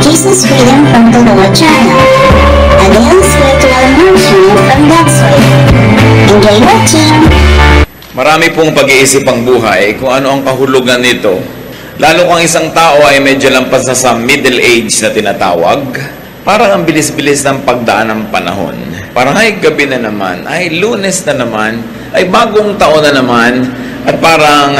Jesus reading from the Lord Channel, a daily spiritual immersion from God's Way. Enjoy watching! Marami pong pag-iisip ang buhay kung ano ang kahulugan nito. Lalo kung isang tao ay medyo lampas na sa middle age na tinatawag, parang ang bilis-bilis ng pagdaan ng panahon. Parang ay gabi na naman, ay Lunes na naman, ay bagong taon na naman, at parang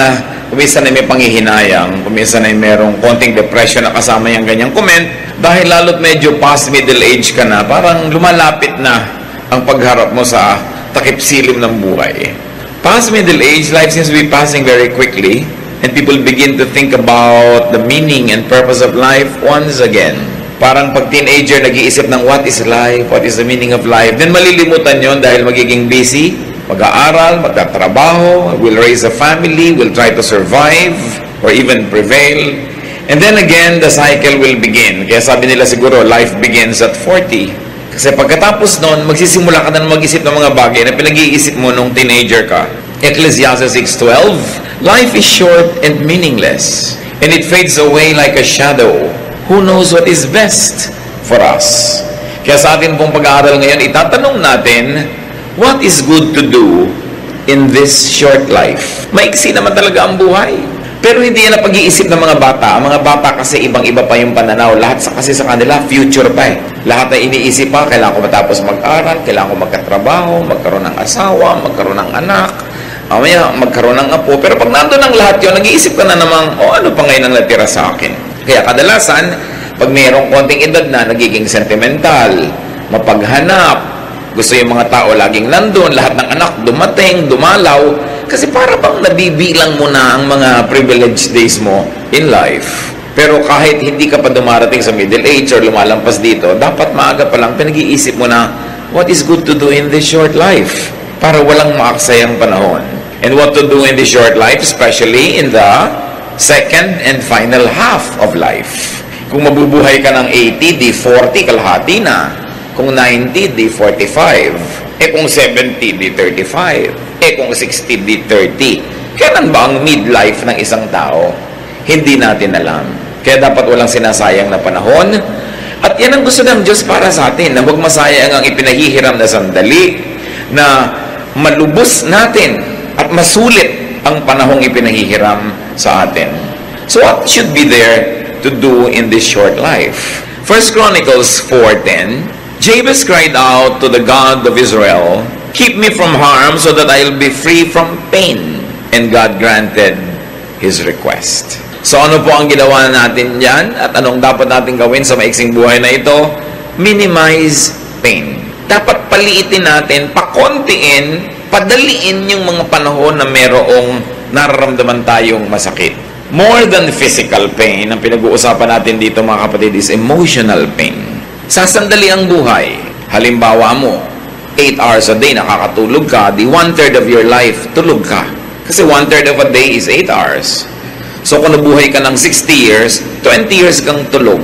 kuminsan ay may panghihinayang, kuminsan ay merong konting depression na kasama yung ganyang comment, dahil lalo't medyo past middle age ka na, parang lumalapit na ang pagharap mo sa takip silim ng buhay. Past middle age, life seems to be passing very quickly, and people begin to think about the meaning and purpose of life once again. Parang pag teenager, nag-iisip ng what is life, what is the meaning of life, then malilimutan yon dahil magiging busy, mag-aaral, magtatrabaho, will raise a family, will try to survive, or even prevail. And then again, the cycle will begin. Kaya sabi nila siguro, life begins at 40. Kasi pagkatapos nun, magsisimula ka na mag-isip ng mga bagay na pinag-iisip mo nung teenager ka. Ecclesiastes 6:12, life is short and meaningless, and it fades away like a shadow. Who knows what is best for us? Kaya sa atin pong pag-aaral ngayon, itatanong natin, what is good to do in this short life? Maiksi naman talaga ang buhay. Pero hindi yan ang pag-iisip ng mga bata. Ang mga bata kasi ibang-iba pa yung pananaw. Lahat kasi sa kanila, future pa eh. Lahat na iniisip pa, kailangan ko matapos mag-aral, kailangan ko magkatrabaho, magkaroon ng asawa, magkaroon ng anak, mamaya magkaroon ng apo. Pero pag nandun ang lahat yun, nag-iisip ka na namang, ano pa ngayon ang natira sa akin? Kaya kadalasan, pag mayroong konting edad na, nagiging sentimental, mapaghanap, gusto yung mga tao laging nandun, lahat ng anak dumating, dumalaw, kasi para bang nabibilang mo na ang mga privileged days mo in life. Pero kahit hindi ka pa dumarating sa middle age or lumalampas dito, dapat maaga pa lang pinag-iisip mo na what is good to do in this short life para walang maaksayang panahon. And what to do in this short life, especially in the second and final half of life. Kung mabubuhay ka ng 80, di 40, kalahati na. Kung 90, di 45. Kung 70, di 35. Kung 60, di 30. Kailan ba ang midlife ng isang tao? Hindi natin alam. Kaya dapat walang sinasayang na panahon. At yan ang gusto ng Diyos para sa atin, na huwag masayang ang ipinahihiram na sandali, na malubos natin at masulit ang panahong ipinahihiram sa atin. So what should be there to do in this short life? 1 Chronicles 4:10, Jabez cried out to the God of Israel, keep me from harm so that I'll be free from pain. And God granted his request. So ano po ang ginawa natin dyan? At anong dapat natin gawin sa maiksing buhay na ito? Minimize pain. Dapat paliitin natin, pakontiin, padaliin yung mga panahon na merong nararamdaman tayong masakit. More than physical pain, ang pinag-uusapan natin dito mga kapatid is emotional pain. Sasandali ang buhay. Halimbawa mo, 8 hours a day nakakatulog ka, di 1/3 of your life tulog ka. Kasi 1/3 of a day is 8 hours. So kung nabuhay ka ng 60 years, 20 years kang tulog.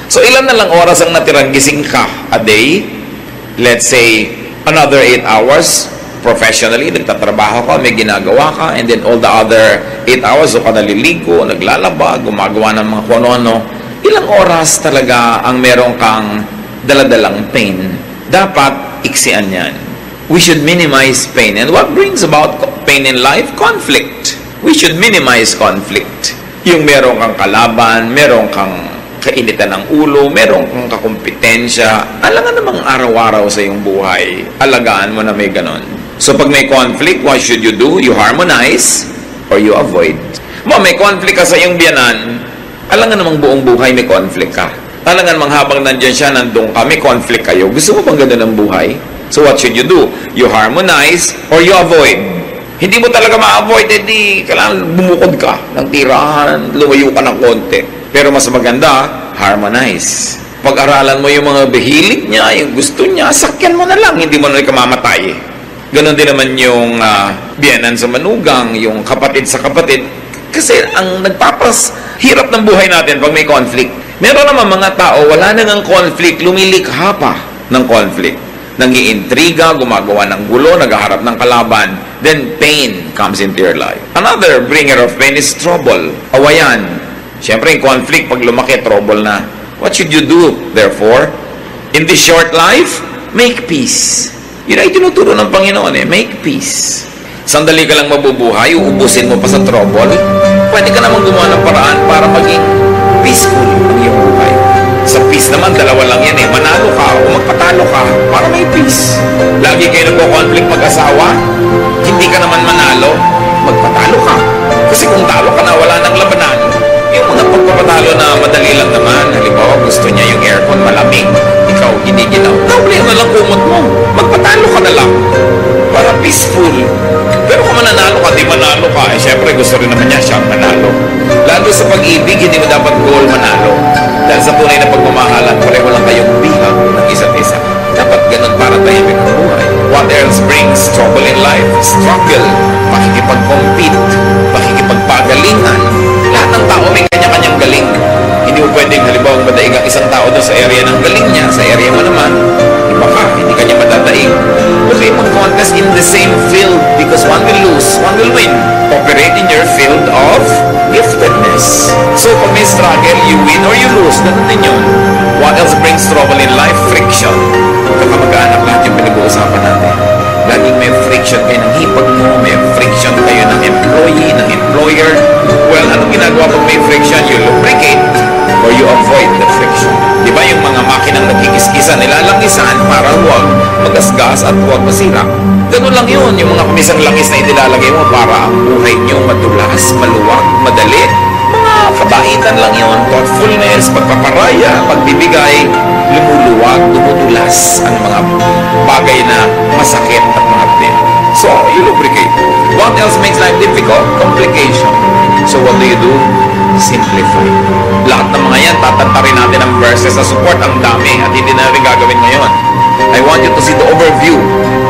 So ilan na lang oras ang natirang gising ka a day? Let's say, another 8 hours professionally, nagtatrabaho ka, may ginagawa ka, and then all the other 8 hours, so ka naliligo, naglalaba, gumagawa ng mga kung ano-ano. Ilang oras talaga ang meron kang daladalang pain? Dapat iksian yan. We should minimize pain. And what brings about pain in life? Conflict. We should minimize conflict. Yung meron kang kalaban, meron kang kainitan ng ulo, meron kang kakumpetensya, alangan namang araw-araw sa iyong buhay. Alagaan mo na may ganon. So pag may conflict, what should you do? You harmonize or you avoid. May conflict ka sa iyong biyanan, alangan namang buong buhay may conflict ka. Alangan mang habang nandyan siya, nandun ka, may conflict kayo. Gusto mo bang gano'n ang buhay? So what should you do? You harmonize or you avoid. Hindi mo talaga ma-avoid, hindi kailangan bumukod ka ng tirahan, lumayo ka ng konti. Pero mas maganda, harmonize. Pag-aralan mo yung mga behilig niya, yung gusto niya, sakyan mo na lang, hindi mo na kamamatay. Ganon din naman yung biyanan sa manugang, yung kapatid sa kapatid. Kasi ang hirap ng buhay natin pag may conflict. Meron naman mga tao, wala nang conflict, lumilikha pa ng conflict. Nangiintriga, gumagawa ng gulo, naghaharap ng kalaban, then pain comes into your life. Another bringer of pain is trouble, awayan. Siyempre, yung conflict, pag lumaki, trouble na. What should you do, therefore? In this short life, make peace. Yun ay tinuturo ng Panginoon make peace. Sandali ka lang mabubuhay, uubusin mo pa sa trouble, pwede ka naman gumawa ng paraan para maging peaceful ang iyong buhay. Sa peace naman, dalawa lang yan manalo ka o magpatalo ka para may peace. Lagi kayo nagko-conflict mag-asawa, hindi ka naman manalo, magpatalo ka. Kasi kung talo ka na, wala nang labanan. Yung mga pagpapatalo na madali lang naman, halimbawa gusto niya yung aircon malamig, ikaw giniginaw, doble na lang kumot mo, magpatalo ka na lang para peaceful. Pero kung mananalo ka, di manalo ka, syempre gusto rin naman niya siyang manalo. Lalo sa pag-ibig, hindi mo dapat goal manalo. Dahil sa tunay na pagmamahalan, pareho lang kayong bihag ng isa't isa. Dapat ganun para tayo buhay. What else brings trouble in life? Struggle, pakikipag-compete, pakikipagpagalingan. Lahat ng tao may kanya-kanyang galing. Hindi mo pwedeng halimbawa madaig ang isang tao doon sa area ng galing niya, sa area mo naman, iba ka, hindi kanya madadaig. Okay, mag-contest in the same field because one will lose, one will win. Operate in your field of giftedness. So, pag may struggle, you win or you lose. Ganun din yun. What else brings trouble in life? Friction. Kakamag-anak lahat yung pinag-uusapan natin. Laging may friction kayo ng hipag mo, may friction kayo ng employee, ng employer. Well, anong ginagawa pag may friction? You lubricate or you avoid the friction. Di ba yung mga makinang nagkikiskisan, nilalangisan para huwag magasgas at huwag masira. Ganun lang yun, yung mga kamisang langis na inilalagay mo para ang buhay nyo madulas, maluwag, madali. Mga kabaitan lang yun, thoughtfulness, pagpaparaya, pagbibigay, lumuluwag, dumudulas ang mga bagay na masakit at mga pain. So, you lubricate. What else makes life difficult? Complication. So, what do? Simplify. Lahat ng mga yan, tatantarin natin ang verses na support ang dami at hindi na rin gagawin ngayon. I want you to see the overview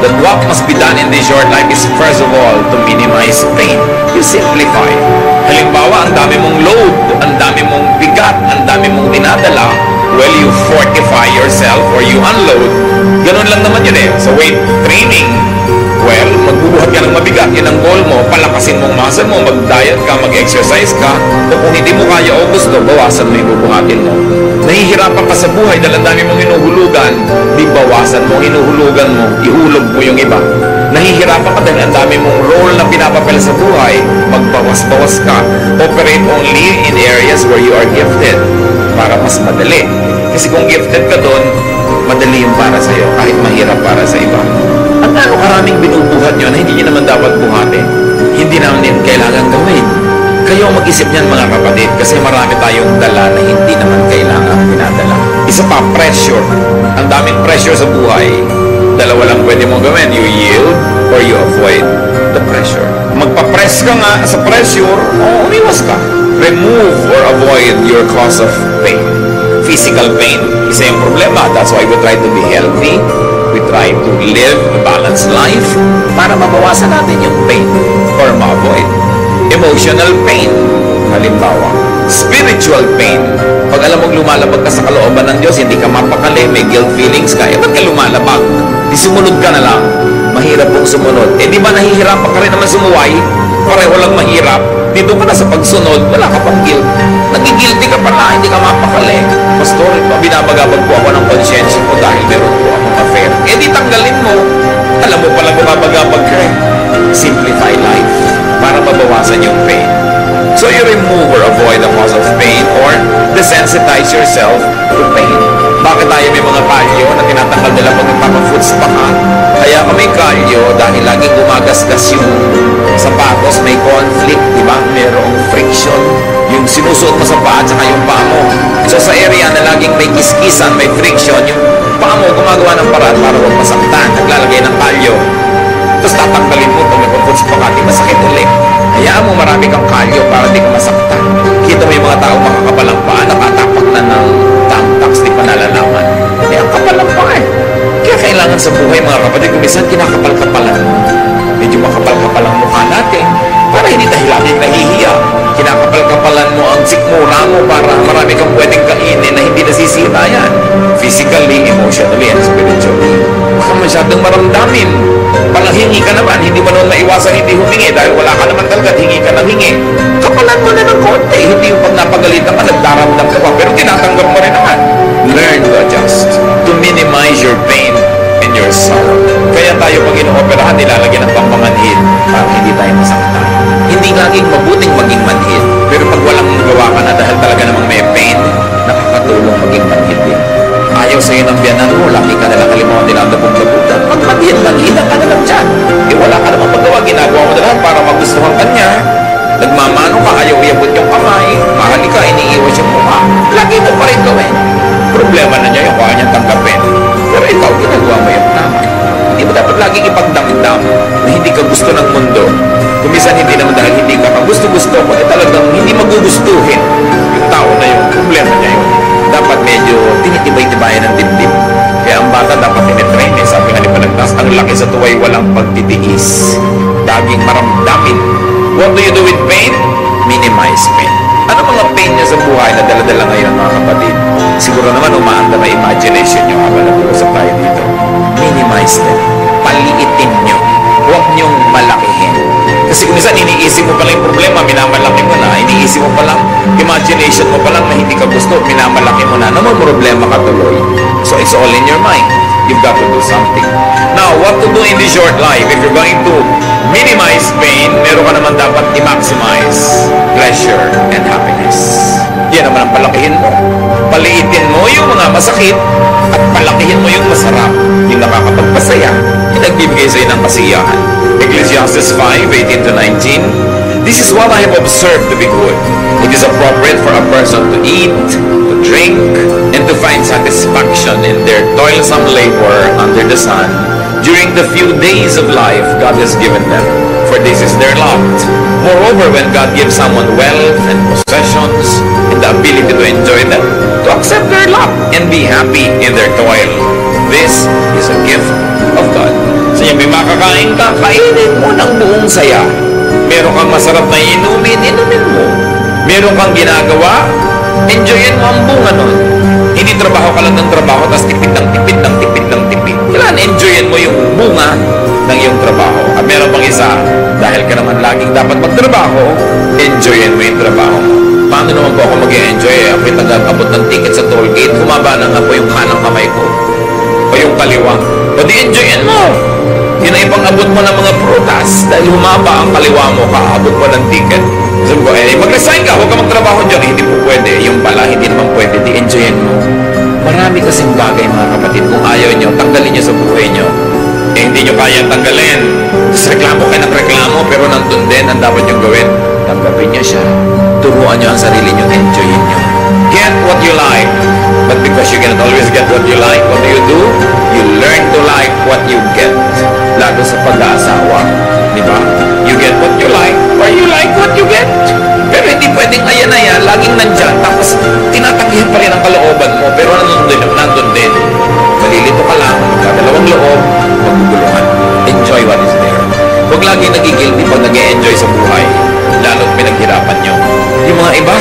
that what must be done in this short life is first of all to minimize pain. You simplify. Halimbawa, ang dami mong load, ang dami mong bigat, ang dami mong dinadala, well, you fortify yourself or you unload. Ganun lang naman yun So, weight training, well, magbubuhat ka ng mabigat, yun ang goal mo, palakasin mong muscle mo, mag-diet ka, mag-exercise ka, o kung hindi mo kaya o gusto, bawasan mo yung bubuhatin mo. Nahihirapan ka sa buhay dahil ang dami mong hinuhulugan, di bawasan mo, hinuhulugan mo, ihulog mo yung iba. Nahihirapan ka dahil ang dami mong role na pinapapala sa buhay, magbawas-bawas ka. Operate only in areas where you are gifted para mas madali. Kasi kung gifted ka doon, madali yung para sa'yo, kahit mahirap para sa iba. Ang ano karaming binubuhat nyo na hindi nyo naman dapat buhatin, hindi naman din kailangan gawin. Kayo mag-isip niyan mga kapatid, kasi marami tayong dala na hindi naman kailangan pinadala. Isa pa, pressure. Ang daming pressure sa buhay. Dalawa lang pwede mong gawin. You yield or you avoid the pressure. Magpa-press ka nga sa pressure o umiwas ka. Remove or avoid your cause of pain. Physical pain, isa yung problema. That's why we try to be healthy. We try to live a balanced life para mabawasan natin yung pain or ma-avoid. Emotional pain, halimbawa. Spiritual pain, pag alam mong lumalabag ka sa kalooban ng Diyos, hindi ka mapakali, may guilt feelings ka, ba't ka lumalabag? Di sumunod ka na lang. Mahirap pong sumunod. Di ba nahihirapan ka rin naman sumuway? Pareho lang mahirap. Dito ka na sa pagsunod, wala ka pang guilt. Nagigilty ka pala, hindi ka mapakali. Pastor, binabagabag po ako ng conscience ko dahil meron po akong affair. Di tanggalin mo. Alam mo pala bumabagabag ka Simplify life para mabawasan yung pain. So you remove or avoid the cause of pain or desensitize yourself to pain. Bakit tayo may mga kalyo na tinatanggal nila pag nagpapafoods pa ka? Kaya ka may kalyo dahil laging gumagasgas yung sapatos, may conflict, di ba? Merong friction. Yung sinusuot mo sa paa at saka yung paa mo. So sa area na laging may kiskisan, may friction, yung paa mo gumagawa ng paraan para huwag masaktan. Naglalagay ng kalyo. Tapos tatanggalin mo pag nagpapafoods pa ka, di masakit ulit. Hayaan mo marami kang kalyo para di ka masaktan. Kita mo yung mga tao makakapalang paa, nakatapak na ng tamtax, di pa nalalaman. Ang kapal ng paa Kaya kailangan sa buhay mga kapatid, kung minsan kinakapal-kapalan mo. Medyo makapal-kapal ang mukha natin para hindi tayo laging nahihiya. Kinakapal-kapalan mo ang sikmura mo para marami kang pwedeng kainin na hindi nasisira yan. Physically, emotionally, and spiritually. Baka masyadong maramdamin. Panghingi ka naman, hindi mo naman maiwasan hindi humingi dahil wala ka naman talaga, hingi ka ng hingi. Kapalan mo na ng konti. Hindi yung pag napagalitan ka, nagdaramdam ka pa, pero tinatanggap mo rin naman. gugustuhin yung tao na yung problema niya yun. Dapat medyo tinitibay-tibayan ng dibdib. Kaya ang bata dapat tinitrain eh. Sabi nga ni Panagtas, ang laki sa tuway walang pagtitiis. Daging maramdamin. What do you do with pain? Minimize pain. Ano mga pain niya sa buhay na dala-dala ngayon mga kapatid? Siguro naman umaanda na imagination niyo habang nag-uusap tayo dito. Minimize them. Paliitin niyo. Huwag niyong malakihin. Kasi kung minsan iniisip mo pala yung problema, minamalaki mo na. Iniisip mo palang, imagination mo palang na hindi ka gusto, minamalaki mo na. Naman problema ka tuloy. So it's all in your mind. You've got to do something. Now, what to do in this short life? If you're going to minimize pain, meron ka naman dapat i-maximize pleasure and happiness. Yan naman ang palakihin mo. Paliitin mo yung mga masakit at palakihin mo yung masarap, yung nakakapagpasaya, yung nagbibigay sa'yo ng kasiyahan. Ecclesiastes 5:18-19. This is what I have observed to be good. It is appropriate for a person to eat, to drink, and to find satisfaction in their toilsome labor under the sun during the few days of life God has given them, for this is their lot. Moreover, when God gives someone wealth and possessions and the ability to enjoy them, to accept their lot and be happy in their toil, this is a gift of God. So yung may makakain ka, kainin mo ng buong saya. Meron kang masarap na inumin mo. Meron kang ginagawa, enjoyin mo ang bunga nun. Hindi trabaho ka lang ng trabaho, tapos tipid ng tipid ng tipid ng tipid. Kailangan enjoyin mo yung bunga ng iyong trabaho. At meron pang isa, dahil ka naman laging dapat magtrabaho, enjoyin mo yung trabaho mo. Paano naman po ako mag-enjoy? Ako'y nag-abot ng ticket sa toll gate, humaba na nga po yung kanang kamay ko. O yung kaliwa. O di enjoyin mo. Yun ay pang-abot mo ng mga prutas. Dahil humaba ang kaliwa mo, kaabot mo ng ticket. Sabi ko, mag-resign ka, huwag ka magtrabaho dyan. Hindi po pwede. Yung pala, hindi naman pwede. Di enjoyin mo. Marami kasing bagay mga kapatid. Kung ayaw nyo, tanggalin nyo sa buhay nyo. Hindi nyo kayang tanggalin. Tapos reklamo kayo ng reklamo, pero nandun din ang dapat nyo gawin. Tanggapin nyo siya. Turuan nyo ang sarili nyo. Enjoyin nyo. Get what you like. But because you cannot always get what you like, what do? You learn to like what you get. Lalo sa pag-aasawa. Di ba? You get what you like, or you like what you get. Pero hindi pwedeng ayan-ayan, laging nandyan, tapos tinatanggihan pa rin ang kalooban mo, pero nandun din. Malilito ka lang, magkadalawang loob, maguguluhan. Enjoy what is there. Huwag lagi nagigilty pag nag-e-enjoy sa buhay, lalo't pinaghirapan nyo. Yung mga iba,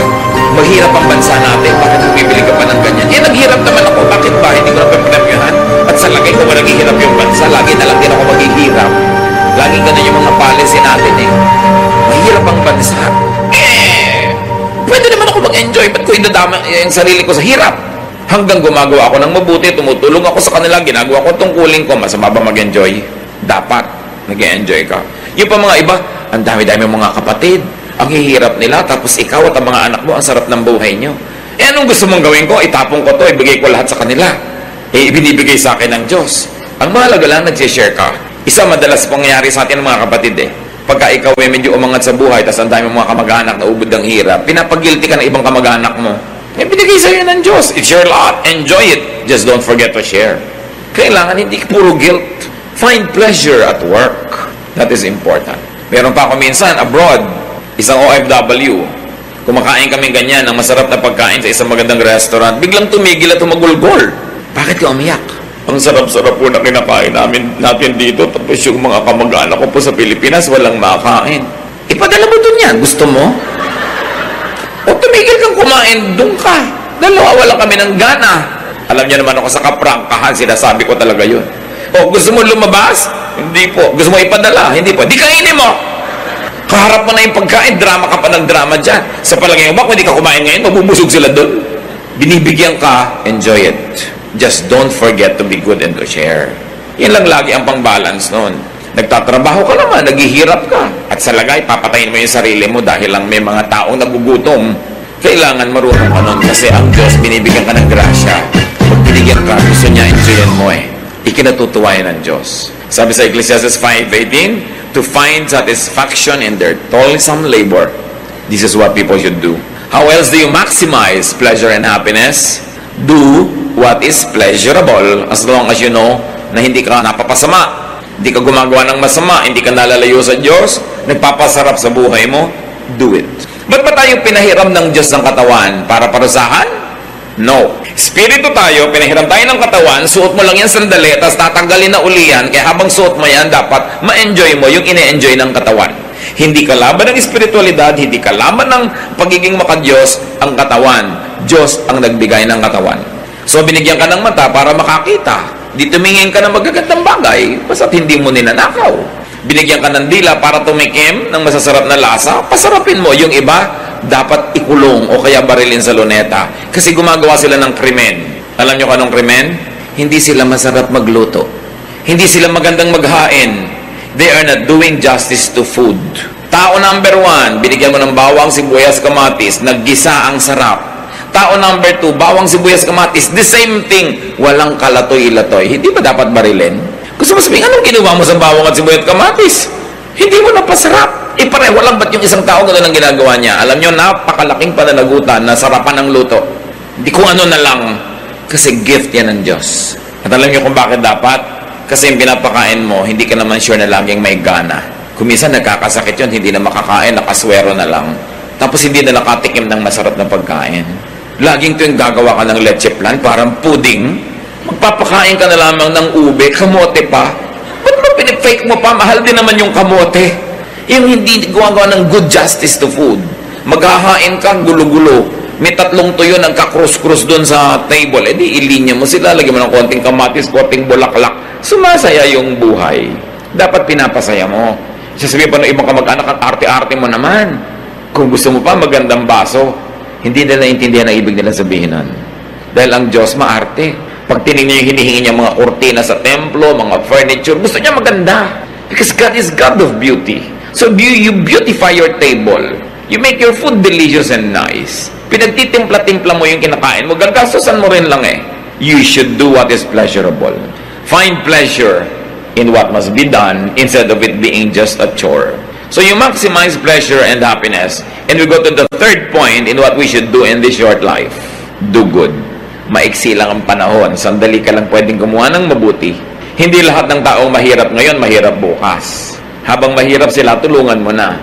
maghirap ang bansa natin, bakit bibili ka pa ng ganyan? Naghirap naman ako, bakit ba? Hindi ko na pinapyuhan. At sa lagay ko ba naghihirap yung bansa, lagi na lang din ako maghihirap. Lagi ganun yung mga policy natin eh. Mahirap ang bansa. Pwede naman ako mag-enjoy. Ba't ko idadama yung sarili ko sa hirap? Hanggang gumagawa ako ng mabuti, tumutulong ako sa kanila, ginagawa ko tungkulin ko, masama ba mag-enjoy? Dapat nag-enjoy ka. Yung pa mga iba, ang dami-dami mga kapatid, ang hihirap nila, tapos ikaw at ang mga anak mo, ang sarap ng buhay nyo. Anong gusto mong gawin ko? Itapong ko to, ibigay ko lahat sa kanila. Ibinibigay sa akin ng Diyos. Ang mahalaga lang, nag-share ka. Isa madalas pangyayari sa atin ng mga kapatid eh. Pagka ikaw ay medyo umangat sa buhay, tapos ang dami mga kamag-anak na ubod ng hirap, pinapagilty ka ng ibang kamag-anak mo. Binigay sa'yo ng Diyos. It's your lot. Enjoy it. Just don't forget to share. Kailangan hindi puro guilt. Find pleasure at work. That is important. Meron pa ako minsan, abroad, isang OFW, kumakain kami ganyan ng masarap na pagkain sa isang magandang restaurant, biglang tumigil at tumagulgol. Bakit ka umiyak? Ang sarap-sarap po na kinakain natin dito, tapos yung mga kamag-anak ko po sa Pilipinas, walang makakain. Ipadala mo dun yan. Gusto mo? O tumigil kang kumain, dun ka. Dalawa, wala kami ng gana. Alam niyo naman ako sa kaprangkahan, sinasabi ko talaga yun. O gusto mo lumabas? Hindi po. Gusto mo ipadala? Hindi po. Di kainin mo. Kaharap mo na yung pagkain, drama ka pa ng drama dyan. Sa palagay mo ba, kung hindi ka kumain ngayon, mabubusog sila dun. Binibigyan ka, enjoy it. Just don't forget to be good and to share. Yan lang lagi ang pang-balance nun. Nagtatrabaho ka naman, naghihirap ka. At sa lagay, papatayin mo yung sarili mo dahil lang may mga taong nagugutom. Kailangan marunong ka nun kasi ang Diyos binibigyan ka ng grasya. Pag binigyan ka, gusto niya, enjoyin mo eh. Ikinatutuwa yan ng Diyos. Sabi sa Ecclesiastes 5:18, to find satisfaction in their toilsome labor. This is what people should do. How else do you maximize pleasure and happiness? Do what is pleasurable as long as you know na hindi ka napapasama. Hindi ka gumagawa ng masama, hindi ka nalalayo sa Diyos, nagpapasarap sa buhay mo, do it. Ba't ba tayo pinahiram ng Diyos ng katawan? Para parusahan? No. Espiritu tayo, pinahiram tayo ng katawan, suot mo lang yan sandali, tapos tatanggalin na uli yan, kaya habang suot mo yan, dapat ma-enjoy mo yung ine-enjoy ng katawan. Hindi kalaban ng espiritualidad, hindi kalaban ng pagiging makadiyos ang katawan. Diyos ang nagbigay ng katawan. So, binigyan ka ng mata para makakita. Di tumingin ka ng magagandang bagay, basta't hindi mo ninanakaw. Binigyan ka ng dila para tumikim ng masasarap na lasa, pasarapin mo. Yung iba, dapat ikulong o kaya barilin sa luneta. Kasi gumagawa sila ng krimen. Alam nyo anong krimen? Hindi sila masarap magluto. Hindi sila magandang maghain. They are not doing justice to food. Tao number 1, binigyan mo ng bawang, sibuyas, kamatis, naggisa ang sarap. Tao number 2, bawang, sibuyas, kamatis, the same thing, walang kalatoy-latoy. Hindi ba dapat barilin? Gusto mo sabihin, anong ginawa mo sa bawang at sibuyas at kamatis? Hindi mo napasarap. Pareho lang ba't yung isang tao gano'n ang ginagawa niya? Alam nyo, napakalaking pananagutan na sarapan ng luto. Hindi kung ano na lang. Kasi gift yan ng Diyos. At alam nyo kung bakit dapat? Kasi yung pinapakain mo, hindi ka naman sure na laging may gana. Kuminsan nagkakasakit yun, hindi na makakain, nakaswero na lang. Tapos hindi na nakatikim ng masarap na pagkain. Laging tuwing gagawa ka ng leche plan, parang pudding, magpapakain ka na lamang ng ube, kamote pa. Ba't mo pinifake mo pa? Mahal din naman yung kamote. Yung hindi gumagawa ng good justice to food. Maghahain ka, gulo-gulo. May 3 tuyo nagka-cross-cross doon sa table. Di ilinya mo sila, lagyan mo ng konting kamatis, konting bulaklak. Sumasaya yung buhay. Dapat pinapasaya mo. Sasabihin pa ng ibang kamag-anak, ang arte-arte mo naman. Kung gusto mo pa, magandang baso. Hindi nila naintindihan ang ibig nila sabihin nun. Dahil ang Diyos maarte. Pag tinignan niyo yung hinihingi niya mga kurtina sa templo, mga furniture, gusto niya maganda. Because God is God of beauty. So you beautify your table. You make your food delicious and nice. Pinagtitimpla-timpla mo yung kinakain mo, gagastosan mo rin lang eh. You should do what is pleasurable. Find pleasure in what must be done instead of it being just a chore. So you maximize pleasure and happiness. And we go to the third point in what we should do in this short life. Do good. Maiksi lang ang panahon. Sandali ka lang pwedeng gumawa ng mabuti. Hindi lahat ng taong mahirap ngayon, mahirap bukas. Habang mahirap sila, tulungan mo na.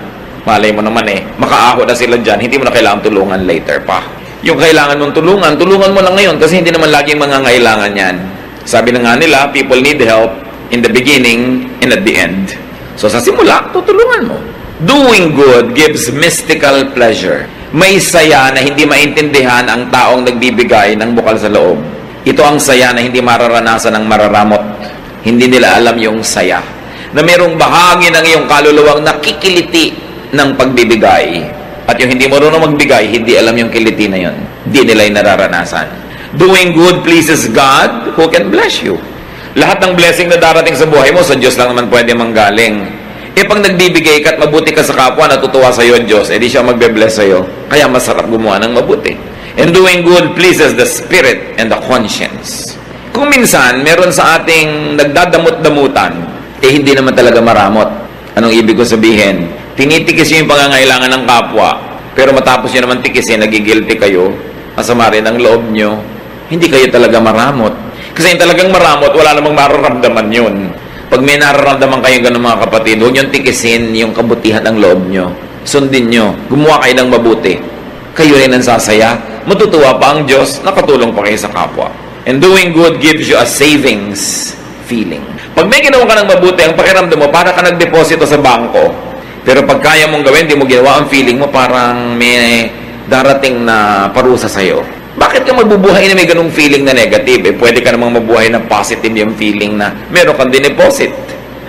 Malay mo naman makaaho na sila dyan, hindi mo na kailangan tulungan later pa. Yung kailangan mong tulungan, tulungan mo lang ngayon kasi hindi naman laging mangangailangan yan. Sabi na nga nila, people need help in the beginning and at the end. So sa simula, tutulungan mo. Doing good gives mystical pleasure. May saya na hindi maintindihan ang taong nagbibigay ng bukal sa loob. Ito ang saya na hindi mararanasan ng mararamot. Hindi nila alam yung saya. Na mayroong bahagi ng iyong kaluluwang nakikiliti ng pagbibigay. At yung hindi marunong magbigay, hindi alam yung kiliti na yun. Hindi nila yung nararanasan. Doing good pleases God who can bless you. Lahat ng blessing na darating sa buhay mo, sa Diyos lang naman pwede manggaling. Pag nagbibigay ka at mabuti ka sa kapwa, natutuwa sa iyo ang Diyos, di siya magbe-bless sa iyo. Kaya masarap gumawa ng mabuti. And doing good pleases the spirit and the conscience. Kung minsan, meron sa ating nagdadamot-damutan, hindi naman talaga maramot. Anong ibig ko sabihin? Tinitikis yung pangangailangan ng kapwa, pero matapos nyo naman tikisin, nagigilty kayo, masama rin ang loob nyo, hindi kayo talaga maramot. Kasi yung talagang maramot, wala namang mararamdaman yun. Pag may nararamdaman kayong ganun mga kapatid, huwag nyo tikisin yung kabutihan ng loob nyo. Sundin nyo. Gumawa kayo ng mabuti. Kayo rin ang sasaya. Matutuwa pa ang Diyos, nakatulong pa kayo sa kapwa. And doing good gives you a savings feeling. Pag may ginawa ka ng mabuti, ang pakiramdam mo, para ka nagdeposito sa bangko. Pero pag kaya mong gawin, di mo ginawa, ang feeling mo parang may darating na parusa sa'yo. Bakit ka magbubuhay na may ganung feeling na negative? Pwede ka namang mabuhay na positive yung feeling na meron kang dineposit.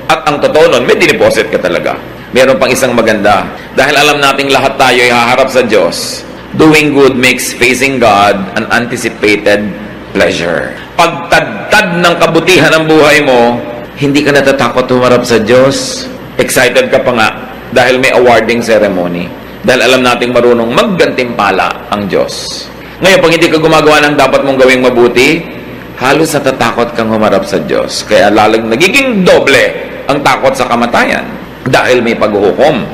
At ang totoo nun, may dineposit ka talaga. Meron pang isang maganda. Dahil alam nating lahat tayo ay haharap sa Diyos. Doing good makes facing God an anticipated pleasure. Pagtadtad ng kabutihan ng buhay mo, hindi ka natatakot humarap sa Diyos. Excited ka pa nga dahil may awarding ceremony. Dahil alam nating marunong maggantimpala ang Diyos. Ngayon, pag hindi ka gumagawa ng dapat mong gawing mabuti, halos natatakot kang humarap sa Diyos. Kaya lalang nagiging doble ang takot sa kamatayan dahil may paghuhukom.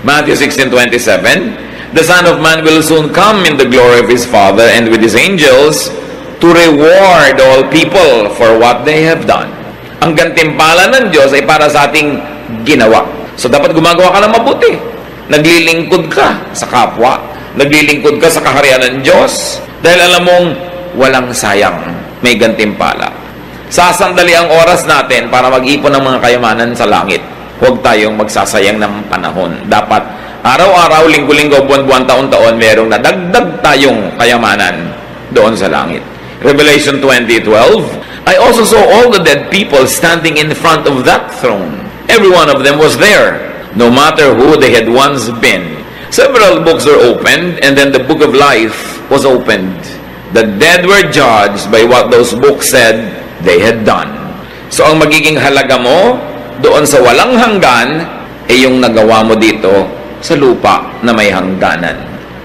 Matthew 16:27, the Son of Man will soon come in the glory of His Father and with His angels to reward all people for what they have done. Ang gantimpala ng Diyos ay para sa ating ginawa. So, dapat gumagawa ka ng mabuti. Naglilingkod ka sa kapwa. Naglilingkod ka sa kaharian ng Diyos. Dahil alam mong walang sayang, may gantimpala. Sasandali ang oras natin para mag-ipon ng mga kayamanan sa langit. Huwag tayong magsasayang ng panahon. Dapat araw-araw, linggo-linggo, buwan-buwan, taon-taon, merong nadagdag tayong kayamanan doon sa langit. Revelation 20:12, I also saw all the dead people standing in front of that throne. Every one of them was there, no matter who they had once been. Several books were opened, and then the book of life was opened. The dead were judged by what those books said they had done. So ang magiging halaga mo doon sa walang hanggan ay yung nagawa mo dito sa lupa na may hangganan.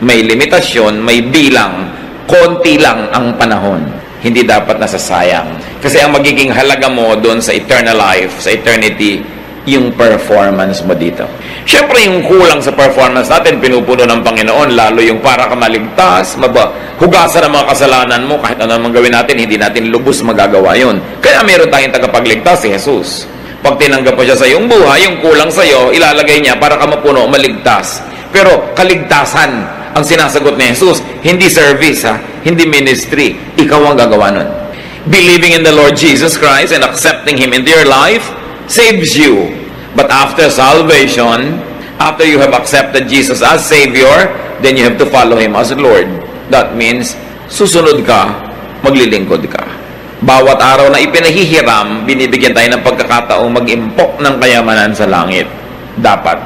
May limitasyon, may bilang, konti lang ang panahon. Hindi dapat nasasayang. Kasi ang magiging halaga mo doon sa eternal life, sa eternity, yung performance mo dito. Siyempre, yung kulang sa performance natin, pinupuno ng Panginoon, lalo yung para ka maligtas, hugasan ang mga kasalanan mo, kahit ano naman gawin natin, hindi natin lubos magagawa yun. Kaya meron tayong tagapagligtas, si Jesus. Pag tinanggap mo siya sa iyong buhay, yung kulang sa iyo, ilalagay niya para ka mapuno, maligtas. Pero kaligtasan ang sinasagot ni Jesus, hindi service, hindi ministry. Ikaw ang gagawa nun. Believing in the Lord Jesus Christ and accepting Him into your life saves you. But after salvation, after you have accepted Jesus as Savior, then you have to follow Him as Lord. That means, susunod ka, maglilingkod ka. Bawat araw na ipinahihiram, binibigyan tayo ng pagkakataong mag-impok ng kayamanan sa langit. Dapat,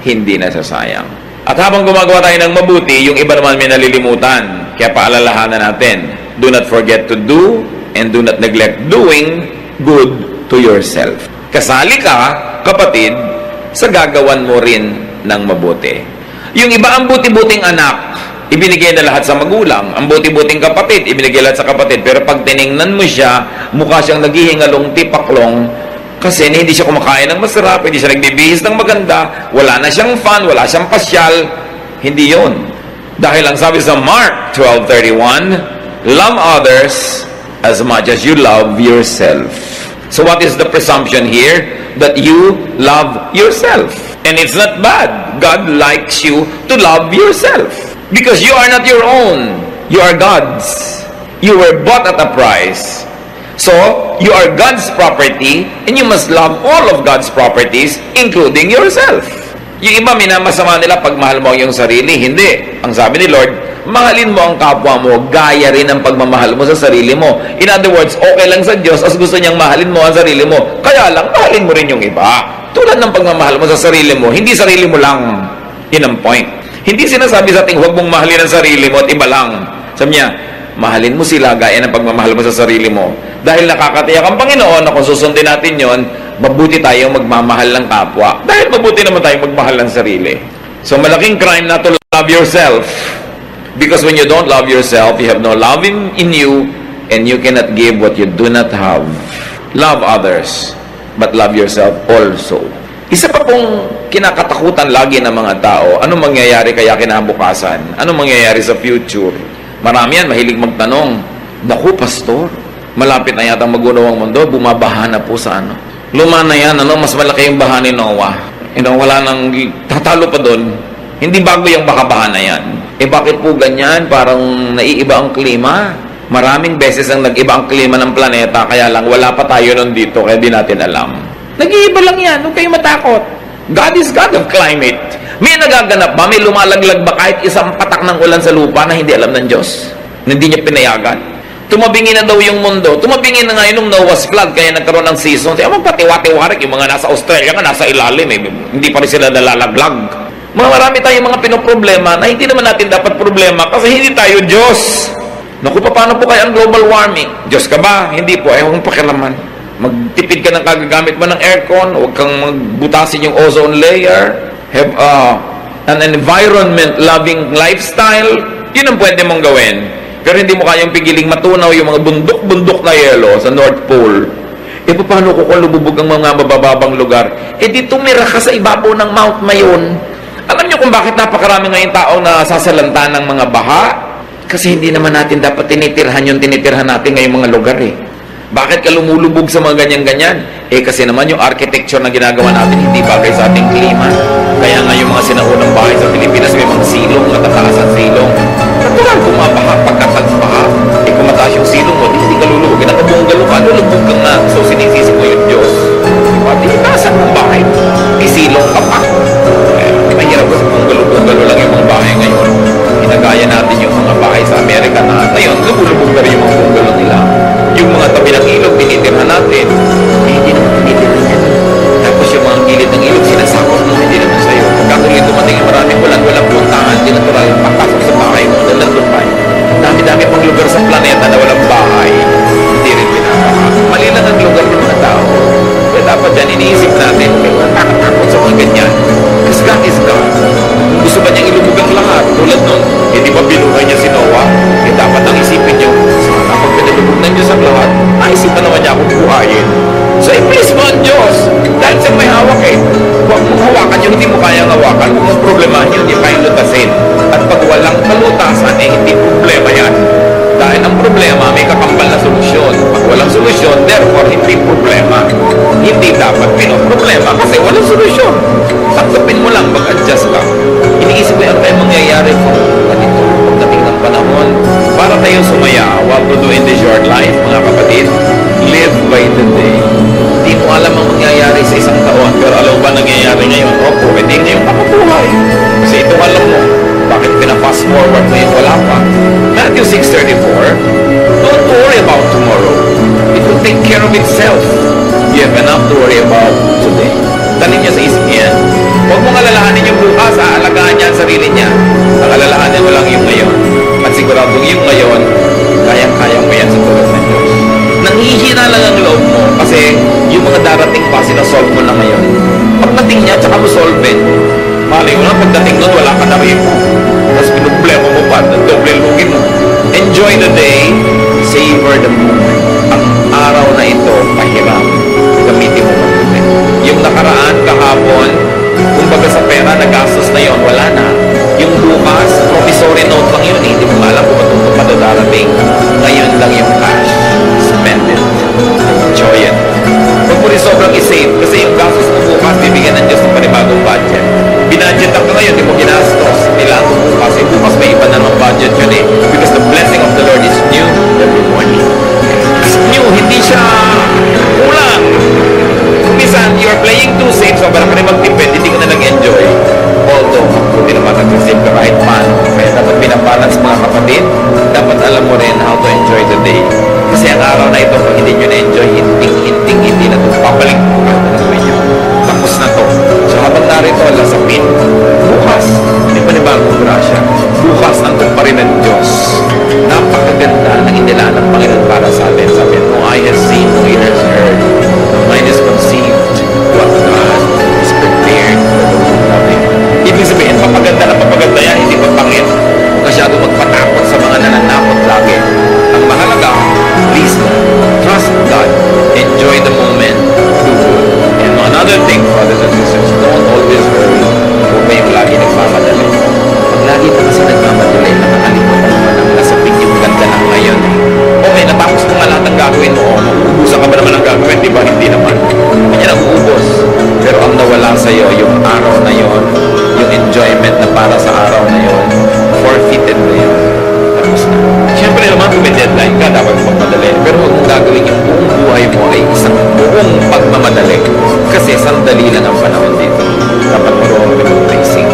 hindi nasasayang. At habang gumagawa tayo ng mabuti, yung iba naman may nalilimutan. Kaya paalalahanan natin, do not forget to do and do not neglect doing good to yourself. Kasali ka, kapatid, sa gagawan mo rin ng mabuti. Yung iba ang buti-buting anak, ibinigay na lahat sa magulang. Ang buti-buting kapatid, ibinigay lahat sa kapatid. Pero pag tiningnan mo siya, mukha siyang naghihingalong tipaklong kasi hindi siya kumakain ng masarap, hindi siya nagbibihis ng maganda, wala na siyang fun, wala siyang pasyal. Hindi yon. Dahil ang sabi sa Mark 12:31, love others as much as you love yourself. So what is the presumption here? That you love yourself. And it's not bad. God likes you to love yourself. Because you are not your own. You are God's. You were bought at a price. So, you are God's property and you must love all of God's properties, including yourself. Yung iba, minamasama nila pag mahal mo ang iyong sarili. Hindi. Ang sabi ni Lord, mahalin mo ang kapwa mo, gaya rin ang pagmamahal mo sa sarili mo. In other words, okay lang sa Diyos as gusto niyang mahalin mo ang sarili mo. Kaya lang, mahalin mo rin yung iba. Tulad ng pagmamahal mo sa sarili mo, hindi sarili mo lang. Yun ang point. Hindi sinasabi sa ating huwag mong mahalin ang sarili mo at iba lang. Sabi niya, mahalin mo sila gaya ng pagmamahal mo sa sarili mo. Dahil nakakatiyak ang Panginoon na kung susundin natin yon, mabuti tayong magmamahal ng kapwa. Dahil mabuti naman tayong magmahal ng sarili. So malaking crime not to love yourself. Because when you don't love yourself, you have no love in you, and you cannot give what you do not have. Love others, but love yourself also. Isa pa pong kinakatakutan lagi ng mga tao, anong mangyayari kaya kinabukasan? Anong mangyayari sa future? Marami yan, mahilig magtanong, naku, pastor, malapit na yata magunaw ang mundo, bumabaha na po sa ano. Luma na yan, mas malaki yung baha ni Noah. Wala nang tatalo pa doon. Hindi bago yung baka-baha na yan. Bakit po ganyan? Parang naiiba ang klima. Maraming beses ang nag-iba ang klima ng planeta, kaya lang wala pa tayo nun dito, kaya di natin alam. Nag-iiba lang yan, huwag kayo matakot. God is God of climate. May nagaganap ba? May lumalaglag ba kahit isang patak ng ulan sa lupa na hindi alam ng Diyos? Na hindi niya pinayagan? Tumabingin na daw yung mundo. Tumabingin na nga yun ng Noah's flood, kaya nagkaroon ng season. Kaya magpatiwa-tiwarik, yung mga nasa Australia nga, nasa ilalim, hindi pa rin sila nalalaglag. Marami tayong mga pinoproblema na hindi naman natin dapat problema kasi hindi tayo Diyos. Naku, paano po kaya ang global warming? Diyos ka ba? Hindi po, huwag pakialaman. Magtipid ka ng kagagamit mo ng aircon, huwag kang magbutasin yung ozone layer, have an environment-loving lifestyle, yun ang pwede mong gawin. Pero hindi mo kayang pigiling matunaw yung mga bundok-bundok na yelo sa North Pole. Paano ko kung lububog ang mga mabababang lugar? Di tumira ka sa ibabaw ng Mount Mayon. Alam niyo kung bakit napakarami ngayong taong nasasalanta ng mga baha? Kasi hindi naman natin dapat tinitirhan yung tinitirhan natin ngayong mga lugar Bakit ka lumulubog sa mga ganyan-ganyan? Kasi naman yung architecture na ginagawa natin hindi bagay sa ating klima. Kaya nga yung mga sinaunang bahay sa Pilipinas may mga silong, matataas ang silong. Natural, bumabaha, pagkatagbaha. Kung mataas yung silong mo, hindi ka lulubog. Nakabunggalo ka, lulubog ka nga. So sinisisi mo yung Diyos. Diba? Tinitasan ng bahay. May silong ka pa. Mahirap kasi bunggalo lang yung mga bahay ngayon. Ginagaya natin yung mga bahay sa Amerika na ngayon, lumulubog na rin yung mga bunggalo nila. Yung mga tabi ng ilog, tinitirhan natin. Hindi naman tinitirhan yan. Tapos yung mga gilid ng ilog, sinasakot mo, hindi naman sa'yo. Pagkatuloy dumating yung maraming walang puntahan, di natural, pagpasok sa bahay mo, nalandun pa. Dami-dami pang lugar sa planeta na walang bahay, hindi rin pinapaka. Mali lang ang lugar ng mga tao. Kaya dapat yan, iniisip natin, may nakakatakot sa mga ganyan. Because God is God. Gusto ba niyang ilubog ang lahat? Tulad nun, hindi ba binuhay niya si Noah? Dapat ang isipin niyo, sana pag pinalubog ng Diyos ang lahat, naisipan naman niya akong buhayin. So, i-please mo ang Diyos. Dahil siya may hawak Huwag mong hawakan yung hindi mo kayang hawakan. Huwag mong problemahin yun, hindi kayang lutasin. At pag walang kalutasan, hindi problema yan. Dahil ang problema, may kakambal na solusyon. Pag walang solusyon, therefore, hindi problema. Hindi dapat pinoproblema kasi walang solusyon. Tanggapin mo lang, mag-adjust ka. Iniisip ko yan tayo mangyayari kung ganito, pagdating ng panahon, para tayo sumaya. What to do in this short life, mga kapatid? Live by the day. Di mo alam ang mangyayari sa isang taon, pero alam ba nangyayari ngayon? Opo, hindi ngayong kapabuhay. Kasi ito alam mo, bakit pina-fast forward ngayon? Wala pa. Matthew 6:34, don't worry about tomorrow. It will take care of itself. You have enough to worry about today. Tanin niya sa isip niya. Huwag mong alalahanin yung bukas, aalagaan niya ang sarili niya. Ang alalahanin mo lang yung ngayon. At siguradong yung ngayon, kayang-kaya mo yan sa tulad ng Diyos. Nanghihina lang ang loob mo kasi yung mga darating pa, sinasolve mo na ngayon. Pagdating niya, tsaka mo solve it. Malay mo na, pagdating nun, wala ka na rin mo. Tapos pinublema mo pa, doble lugin mo. Enjoy the day, savor the moment. Ang araw na ito, pahiram. Gamitin mo mabuti. Yung nakaraan, kahapon, kumbaga sa pera, nagastos na yon, wala na. Yung bukas, promissory note lang yun, hindi mo alam kung matutupad o darating. Ngayon lang yung cash. Spend it. Enjoy it. Huwag mo rin sobrang isave kasi yung gastos mo bukas, bibigyan ng Diyos ng panibagong budget. Binudget ka ngayon, di mo ginastos. Nilaan mo bukas. Bukas may iba na ng budget yun because the blessing of the Lord is new every morning. It's new, hindi siya kulang. Minsan, you're playing too safe, so parang ka rin magtipid, hindi ka na nag-enjoy. Although, hindi naman nag-save ka kahit paano. Kaya dapat binabalance mga kapatid, dapat alam mo rin how to enjoy the day. Kasi ang araw na ito, pag hindi nyo na-enjoy, hindi na ito. Papalik mo ka na gawin nyo. Tapos na to. So habang narito, lasapin. Bukas, hindi pa ni bagong grasya. Bukas, nandun pa rin ng Diyos. Napakaganda ng inilaan ng Panginoon para sa atin. Sabi mo, I have seen, no ear has heard. Mind is conceived. What God is prepared for those who love Him. Ibig sabihin, papaganda yan, hindi papangit. Huwag masyado magpatakot sa mga nananakot lagi. Ang mahalaga, please God, trust God, enjoy the moment, do good. And another thing, brothers and sisters, don't always hurry. Huwag kayong lagi nagmamadali. Pag lagi ka kasi nagmamadali, nakakalimutan mo ng nasapin yung ganda ng ngayon. Okay, natapos mo nga lahat ng gagawin mo. Uubusan ka ba naman ang gagawin? Di ba? Hindi naman. Kanya nang uubos. Pero ang nawala sa'yo, yung araw na yon, yung enjoyment na para sa araw na yon, forfeited na yun. Tapos na. Siyempre naman, kung may deadline ka, dapat magmadali. Pero huwag mong gagawin yung buong buhay mo ay isang buong pagmamadali. Kasi sandali lang ang panahon dito. Dapat marunong ka mag-tracing.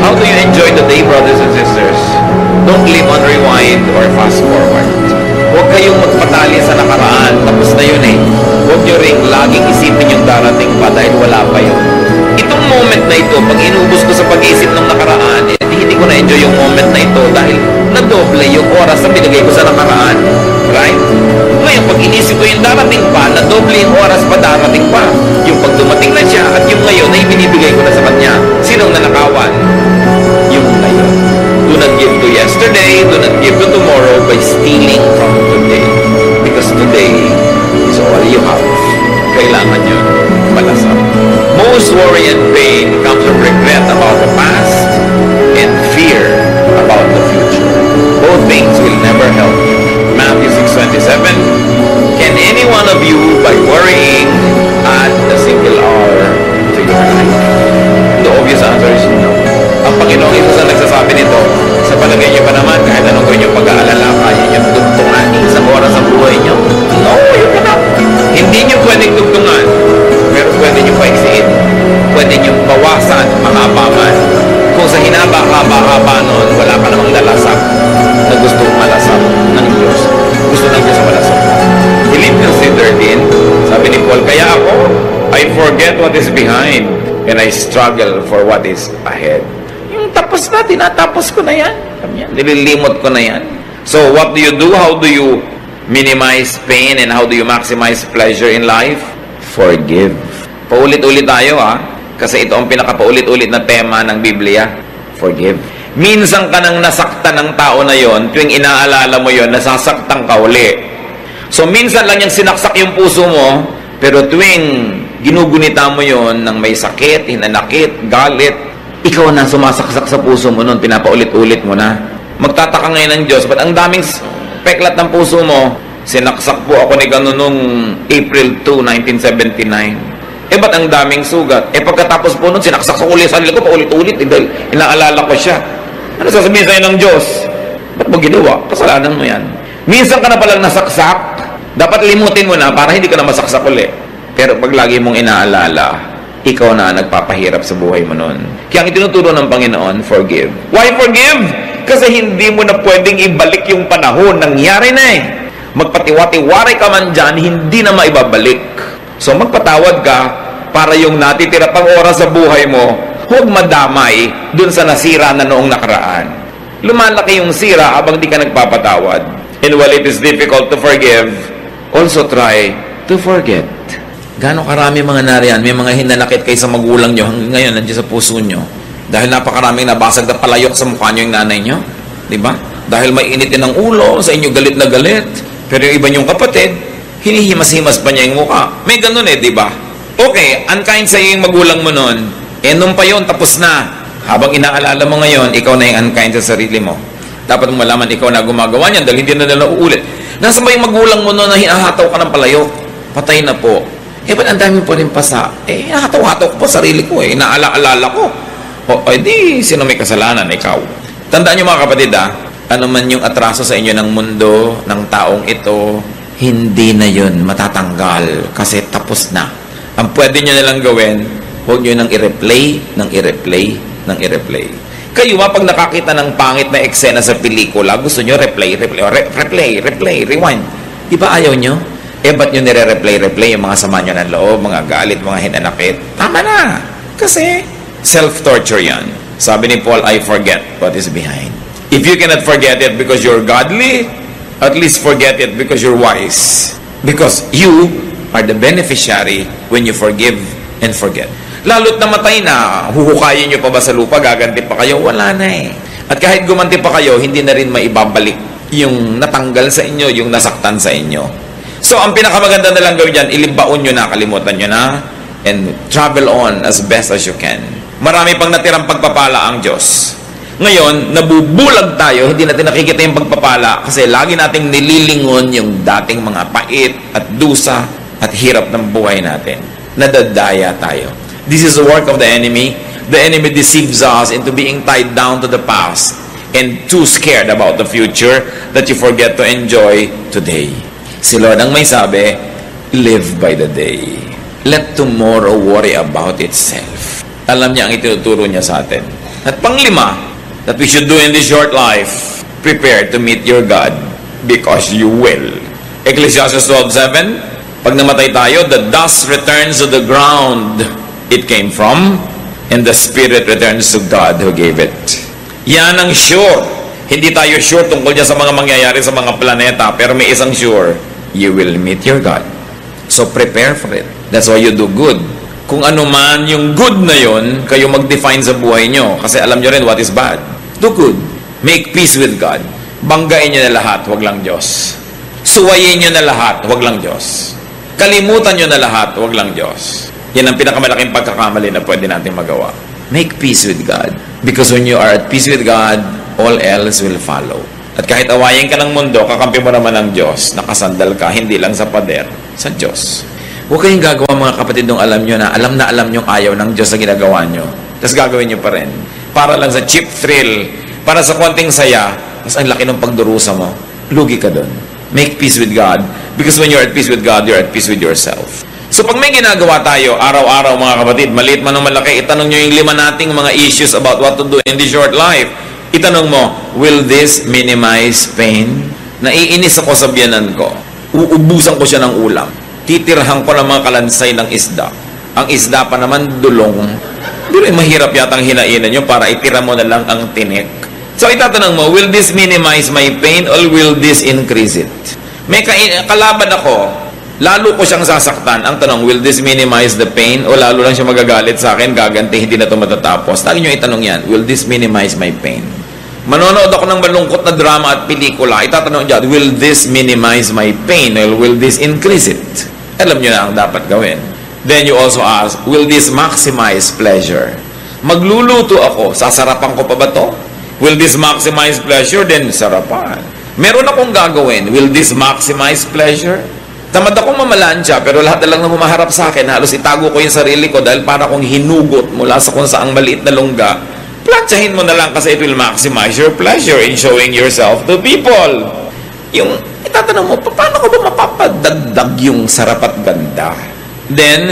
How do you enjoy the day, brothers and sisters? Don't live on rewind or fast forward. Huwag kayong magpatali sa nakaraan. Tapos na yun Huwag nyo rin laging isipin yung darating pa dahil wala pa yun. Itong moment na ito, pag inubos ko sa pag-isip ng nakaraan, hindi ko na-enjoy yung moment na ito dahil nadoble yung oras na binigay ko sa nakaraan. Right? Ngayon, pag inisip ko yung darating pa, nadoble yung oras pa darating pa. Yung pag dumating na siya at yung ngayon ay binibigay ko na sa kanya. Sinong nanakawan? Yung ngayon. Do not give to yesterday, do not give to tomorrow by stealing from today. Because today is all you have. Kailangan nyo malasap. Most worry and pain comes from regret about the past and fear about the future. Both things will never help you. Matthew 6:27, can any one is behind and I struggle for what is ahead. Yung tapos na, tinatapos ko na yan. Nililimot ko na yan. So what do you do? How do you minimize pain and how do you maximize pleasure in life? Forgive. Paulit-ulit tayo kasi ito ang pinakapaulit-ulit na tema ng Biblia. Forgive. Minsan ka nang nasaktan ng tao na yon, tuwing inaalala mo yon, nasasaktan ka uli. So minsan lang yung sinaksak yung puso mo, pero tuwing ginugunita mo yon ng may sakit, hinanakit, galit, ikaw na sumasaksak sa puso mo nun, pinapaulit-ulit mo na. Magtataka ngayon ng Diyos, ba't ang daming peklat ng puso mo? Sinaksak po ako ni Gano nung April 2, 1979. Ba't ang daming sugat? Pagkatapos po nun, sinaksak sa uli sa sarili ko, paulit-ulit, dahil inaalala ko siya. Ano sasabihin sa'yo ng Diyos? Ba't mo ginawa? Kasalanan mo yan. Minsan ka na palang nasaksak, dapat limutin mo na para hindi ka na masaksak uli. Pero pag lagi mong inaalala, ikaw na nagpapahirap sa buhay mo nun. Kaya ang itinuturo ng Panginoon, forgive. Why forgive? Kasi hindi mo na pwedeng ibalik yung panahon. Nangyari na Magpatiwati-wari ka man dyan, hindi na maibabalik. So magpatawad ka para yung natitira pang oras sa buhay mo, huwag madamay dun sa nasira na noong nakaraan. Lumalaki yung sira habang di ka nagpapatawad. And while it is difficult to forgive, also try to forget. Gano'ng karami mga nariyan, may mga hinanakit kayo sa magulang nyo hanggang ngayon nandiyan sa puso nyo. Dahil napakaraming nabasag na palayok sa mukha nyo yung nanay nyo. Diba? Dahil may initin ng ulo, sa inyo galit na galit. Pero yung iba nyong kapatid, hinihimas-himas pa niya yung mukha. May ganun diba? Okay, unkind sa iyo yung magulang mo nun. Nung pa yun, tapos na. Habang inaalala mo ngayon, ikaw na yung unkind sa sarili mo. Dapat mo malaman ikaw na gumagawa niyan dahil hindi na nila uulit. Nasaan ba yung magulang mo nun na hinahataw ka ng palayok? Patay na po. Ba't ang dami po rin pasa? Hinahataw-hataw ko po sarili ko Inaala-alala ko. Di, sino may kasalanan? Ikaw. Tandaan niyo mga kapatid ano man yung atraso sa inyo ng mundo, ng taong ito, hindi na yun matatanggal kasi tapos na. Ang pwede nyo nalang gawin, huwag nyo nang i-replay, Kayo pag nakakita ng pangit na eksena sa pelikula, gusto nyo replay, rewind. Di ba ayaw nyo? Ba't nyo nire-replay yung mga sama nyo ng loob, mga galit, mga hinanakit? Tama na! Kasi self-torture yan. Sabi ni Paul, I forget what is behind. If you cannot forget it because you're godly, at least forget it because you're wise. Because you are the beneficiary when you forgive and forget. Lalo't namatay na, huhukayin nyo pa ba sa lupa, gaganti pa kayo? Wala na At kahit gumanti pa kayo, hindi na rin maibabalik yung natanggal sa inyo, yung nasaktan sa inyo. So, ang pinakamaganda na lang gawin dyan, ilibaon nyo na, kalimutan nyo na, and travel on as best as you can. Marami pang natirang pagpapala ang Diyos. Ngayon, nabubulag tayo, hindi natin nakikita yung pagpapala kasi lagi nating nililingon yung dating mga pait at dusa at hirap ng buhay natin. Nadadaya tayo. This is the work of the enemy. The enemy deceives us into being tied down to the past and too scared about the future that you forget to enjoy today. Si Lord ang may sabi, live by the day. Let tomorrow worry about itself. Alam niya ang itinuturo niya sa atin. At panglima, that we should do in this short life, prepare to meet your God because you will. Ecclesiastes 12:7, pag namatay tayo, the dust returns to the ground it came from, and the spirit returns to God who gave it. Yan ang sure. Hindi tayo sure tungkol dyan sa mga mangyayari sa mga planeta, pero may isang sure, you will meet your God. So prepare for it. That's why you do good. Kung ano man yung good na yon, kayo mag-define sa buhay nyo. Kasi alam nyo rin what is bad. Do good. Make peace with God. Banggain nyo na lahat, wag lang Diyos. Suwayin nyo na lahat, wag lang Diyos. Kalimutan nyo na lahat, wag lang Diyos. Yan ang pinakamalaking pagkakamali na pwede natin magawa. Make peace with God. Because when you are at peace with God, all else will follow. At kahit awayin ka ng mundo, kakampi mo naman ng Diyos. Nakasandal ka, hindi lang sa pader, sa Diyos. Huwag kayong gagawa mga kapatid nung alam nyo na alam nyo ayaw ng Diyos sa ginagawa nyo. Tapos gagawin nyo pa rin. Para lang sa cheap thrill, para sa konting saya, mas ang laki ng pagdurusa mo. Lugi ka doon. Make peace with God. Because when you're at peace with God, you're at peace with yourself. So pag may ginagawa tayo, araw-araw mga kapatid, maliit man o malaki, itanong nyo yung 5 nating mga issues about what to do in this short life. Itanong mo, will this minimize pain? Naiinis ako sa biyanan ko. Uubusan ko siya ng ulam. Titirhan ko ng mga kalansay ng isda. Ang isda pa naman dulong. Pero mahirap yatang hinainan nyo para itira mo na lang ang tinik. So itatanong mo, will this minimize my pain or will this increase it? May kalaban ako, lalo ko siyang sasaktan. Ang tanong, will this minimize the pain o lalo lang siya magagalit sa akin, gaganti, hindi na ito matatapos? Lagi nyo itanong yan, will this minimize my pain? Manonood ako ng malungkot na drama at pelikula, itatanong dyan, will this minimize my pain or will this increase it? Alam nyo na ang dapat gawin. Then you also ask, will this maximize pleasure? Magluluto ako, sasarapan ko pa ba to? Will this maximize pleasure? Then sarapan. Meron akong gagawin, will this maximize pleasure? Tamad akong mamalansya, pero lahat na lang na humaharap sa akin, halos itago ko yung sarili ko dahil para akong hinugot mula sa kung saang maliit na lungga. Plansyahin mo na lang kasi it will maximize your pleasure in showing yourself to people. Yung itatanong mo, paano ko ba mapapadagdag yung sarap at ganda? Then,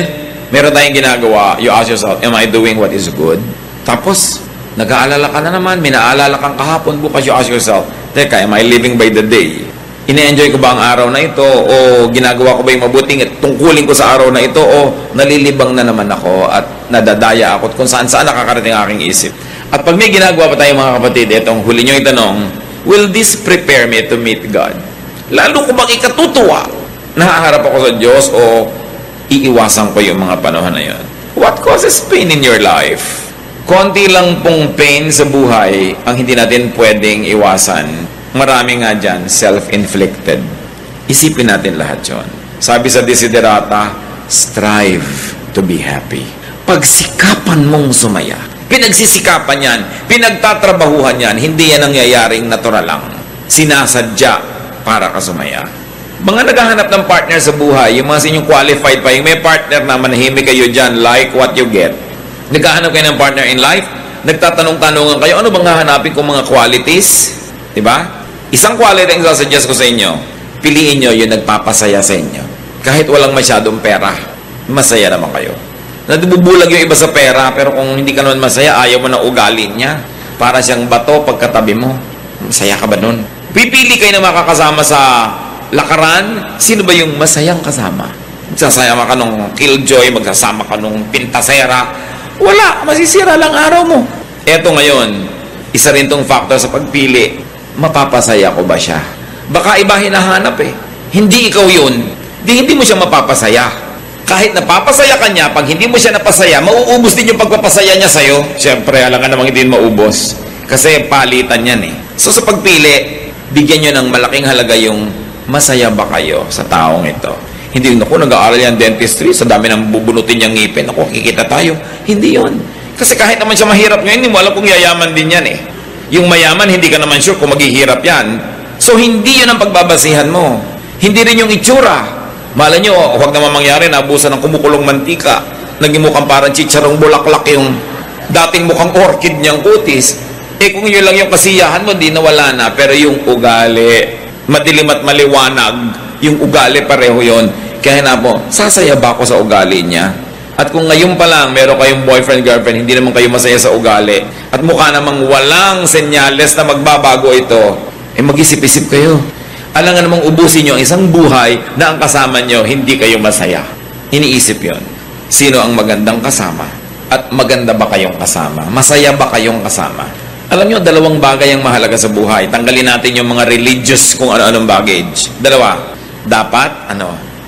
meron tayong ginagawa, you ask yourself, am I doing what is good? Tapos, nag-aalala ka na naman, may naalala kang kahapon, bukas you ask yourself, teka, am I living by the day? Ine-enjoy ko ba ang araw na ito? O ginagawa ko ba yung mabuting at tungkulin ko sa araw na ito? O nalilibang na naman ako at nadadaya ako at kung saan-saan nakakarating aking isip? At pag may ginagawa pa tayo mga kapatid, itong huli nyo itanong, will this prepare me to meet God? Lalo ko bang ikatutuwa? Nakaharap ako sa Diyos o iiwasan ko yung mga panahon na yun? What causes pain in your life? Konti lang pong pain sa buhay ang hindi natin pwedeng iwasan. Marami nga dyan, self-inflicted. Isipin natin lahat yun. Sabi sa Desiderata, strive to be happy. Pagsikapan mong sumaya. Pinagsisikapan yan, pinagtatrabahuhan yan, hindi yan nangyayaring natural lang. Sinasadya para ka sumaya. Mga naghahanap ng partner sa buhay, yung mga sinyong qualified pa, yung may partner na manahimik kayo dyan, like what you get. Naghahanap kayo ng partner in life, nagtatanong-tanongan kayo, ano bang hahanapin kong mga qualities? Diba? Isang quality ang sasuggest ko sa inyo, piliin nyo yung nagpapasaya sa inyo. Kahit walang masyadong pera, masaya naman kayo. Nabubulag yung iba sa pera, pero kung hindi ka naman masaya, ayaw mo na ugali niya. Para siyang bato pagkatabi mo. Masaya ka ba nun? Pipili kayo na makakasama sa lakaran, sino ba yung masayang kasama? Magsasama ka nung killjoy, magsasama ka nung pintasera. Wala, masisira lang araw mo. Eto ngayon, isa rin tong factor sa pagpili, mapapasaya ko ba siya? Baka iba hinahanap eh. Hindi ikaw yun, hindi mo siya mapapasaya. Kahit napapasaya ka niya, pag hindi mo siya napasaya, mauubos din yung pagpapasaya niya sa'yo. Siyempre, alam nga namang hindi maubos. Kasi palitan yan eh. So sa pagpili, bigyan nyo ng malaking halaga yung masaya ba kayo sa taong ito. Hindi yun, ako nag-aaral yan dentistry, sa dami ng bubunutin niyang ngipin, ako kikita tayo. Hindi yun. Kasi kahit naman siya mahirap nyo, hindi mo alam kung yayaman din yan eh. Yung mayaman, hindi ka naman sure kung maghihirap yan. So hindi yun ang pagbabasihan mo. Hindi rin yung itsura. Malay nyo, huwag naman mangyari, nabusan ng kumukulong mantika. Naging mukhang parang chicharong bulaklak yung dating mukhang orchid niyang kutis. Eh kung yun lang yung kasiyahan mo, di nawala na. Pero yung ugali, madilim at maliwanag, yung ugali pareho yon. Kaya na po, sasaya ba ako sa ugali niya? At kung ngayon pa lang, meron kayong boyfriend, girlfriend, hindi naman kayo masaya sa ugali, at mukha namang walang senyales na magbabago ito, eh mag-isip-isip kayo. Alam nga namang ubusin nyo ang isang buhay na ang kasama nyo, hindi kayo masaya. Iniisip yon. Sino ang magandang kasama? At maganda ba kayong kasama? Masaya ba kayong kasama? Alam nyo, dalawang bagay ang mahalaga sa buhay. Tanggalin natin yung mga religious kung ano-anong baggage. Dalawa, dapat,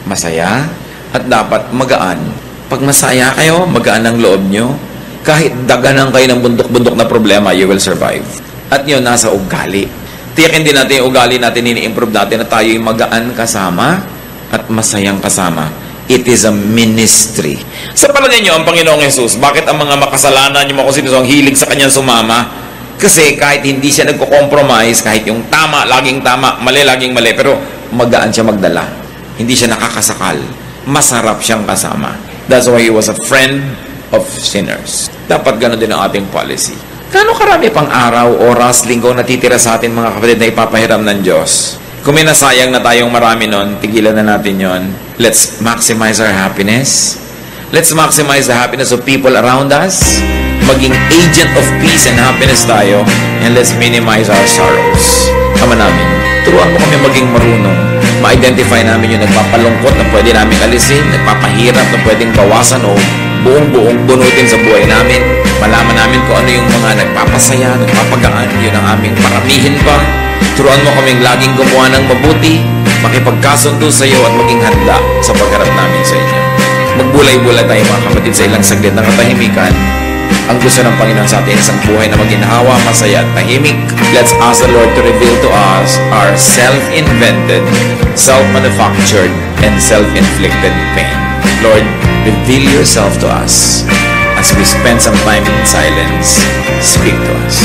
masaya at dapat magaan. Pag masaya kayo, magaan ang loob nyo, kahit daganan kayo ng bundok-bundok na problema, you will survive. At yun, nasa ugali. Tiyakin din natin yung ugali natin, ini-improve natin na tayo yung magaan kasama at masayang kasama. It is a ministry. Sa palagay nyo, ang Panginoong Jesus, bakit ang mga makasalanan, yung mga kung sino ang hilig sa kanyang sumama? Kasi kahit hindi siya nagko-compromise, kahit yung tama, laging tama, mali, laging mali, pero magaan siya magdala. Hindi siya nakakasakal. Masarap siyang kasama. That's why he was a friend of sinners. Dapat gano'n din ang ating policy. Kano karami pang araw, oras, linggo natitira sa atin mga kapatid na ipapahiram ng Diyos? Kung may nasayang na tayong marami nun, tigilan na natin yon. Let's maximize our happiness. Let's maximize the happiness of people around us. maging agent of peace and happiness tayo, and let's minimize our sorrows. Ama namin, turuan mo kami maging marunong, ma-identify namin yung nagpapalungkot na pwede namin alisin, nagpapahirap na pwedeng bawasan o buong bunutin sa buhay namin. Malaman namin kung ano yung mga nagpapasaya, nagpapagaan, yun ang aming paramihin pa. Turuan mo kaming laging gumawa ng mabuti, makipagkasundo sa iyo at maging handa sa pagharap namin sa inyo. Magbulay-bulay tayo mga kapatid sa ilang saglit ng katahimikan. Ang gusto ng Panginoon sa atin isang buhay na maginhawa, masaya at tahimik. Let's ask the Lord to reveal to us our self-invented, self-manufactured, and self-inflicted pain. Lord, reveal yourself to us as we spend some time in silence. Speak to us.